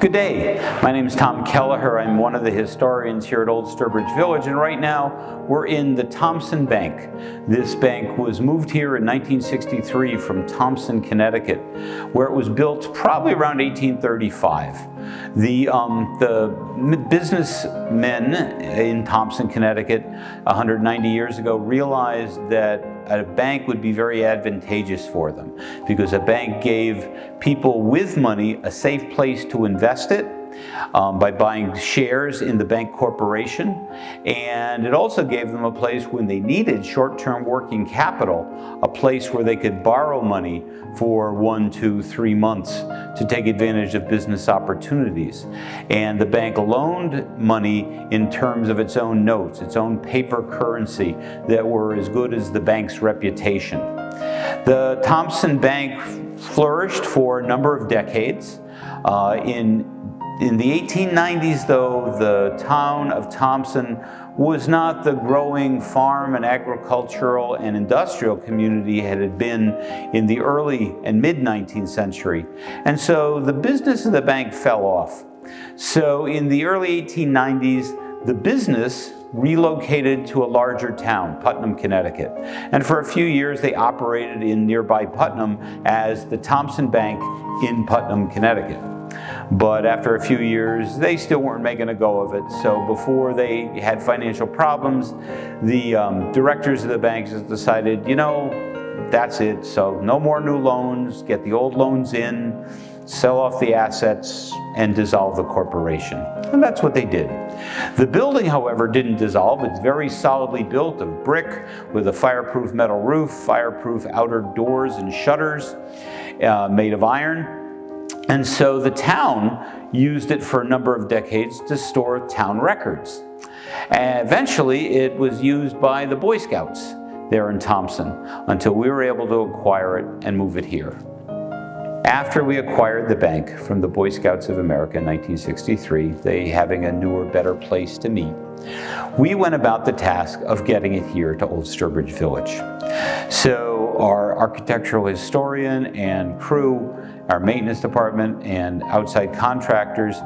Good day. My name is Tom Kelleher. I'm one of the historians here at Old Sturbridge Village, and right now we're in the Thompson Bank. This bank was moved here in 1963 from Thompson, Connecticut, where it was built probably around 1835. The businessmen in Thompson, Connecticut, 190 years ago realized that a bank would be very advantageous for them because a bank gave people with money a safe place to invest it by buying shares in the bank corporation, and it also gave them a place when they needed short-term working capital, a place where they could borrow money for 1, 2, 3 months to take advantage of business opportunities. And the bank loaned money in terms of its own notes, its own paper currency that were as good as the bank's reputation. The Thompson Bank flourished for a number of decades. In the 1890s, though, the town of Thompson was not the growing farm and agricultural and industrial community it had been in the early and mid-19th century. And so the business of the bank fell off. So in the early 1890s, the business relocated to a larger town, Putnam, Connecticut. And for a few years, they operated in nearby Putnam as the Thompson Bank in Putnam, Connecticut. But after a few years, they still weren't making a go of it. So before they had financial problems, the directors of the banks decided, you know, that's it. So no more new loans, get the old loans in, sell off the assets, and dissolve the corporation. And that's what they did. The building, however, didn't dissolve. It's very solidly built of brick with a fireproof metal roof, fireproof outer doors and shutters made of iron. And so the town used it for a number of decades to store town records. And eventually it was used by the Boy Scouts there in Thompson until we were able to acquire it and move it here. After we acquired the bank from the Boy Scouts of America in 1963, they having a newer, better place to meet, we went about the task of getting it here to Old Sturbridge Village. So our architectural historian and crew, our maintenance department and outside contractors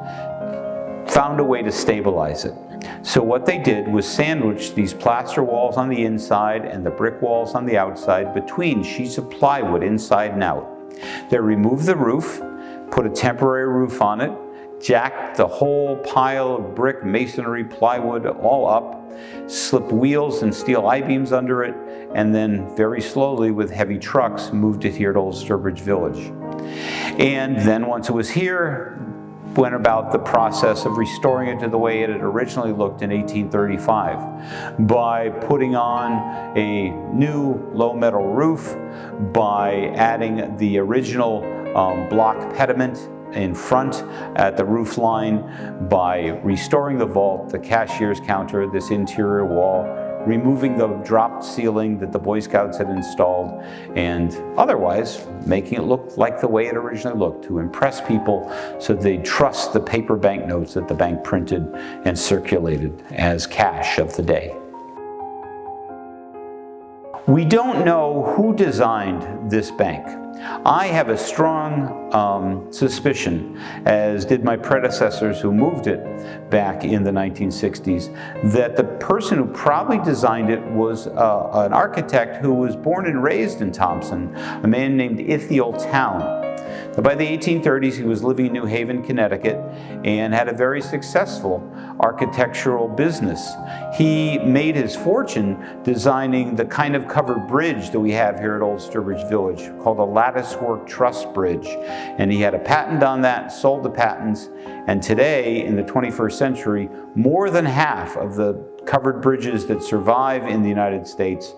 found a way to stabilize it. So what they did was sandwich these plaster walls on the inside and the brick walls on the outside between sheets of plywood inside and out. They removed the roof, put a temporary roof on it, jacked the whole pile of brick, masonry, plywood all up, slipped wheels and steel I-beams under it, and then very slowly with heavy trucks moved it here to Old Sturbridge Village. And then once it was here, went about the process of restoring it to the way it had originally looked in 1835 by putting on a new low metal roof, by adding the original block pediment in front at the roof line, by restoring the vault, the cashier's counter, this interior wall, removing the dropped ceiling that the Boy Scouts had installed, and otherwise making it look like the way it originally looked to impress people so they'd trust the paper banknotes that the bank printed and circulated as cash of the day. We don't know who designed this bank. I have a strong suspicion, as did my predecessors who moved it back in the 1960s, that the person who probably designed it was an architect who was born and raised in Thompson, a man named Ithiel Town. By the 1830s, he was living in New Haven, Connecticut, and had a very successful architectural business. He made his fortune designing the kind of covered bridge that we have here at Old Sturbridge Village, called a latticework truss bridge. And he had a patent on that, sold the patents, and today, in the 21st century, more than half of the covered bridges that survive in the United States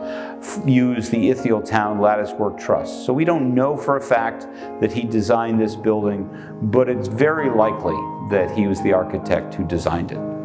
use the Ithiel Town latticework truss. So we don't know for a fact that he designed this building, but it's very likely that he was the architect who designed it.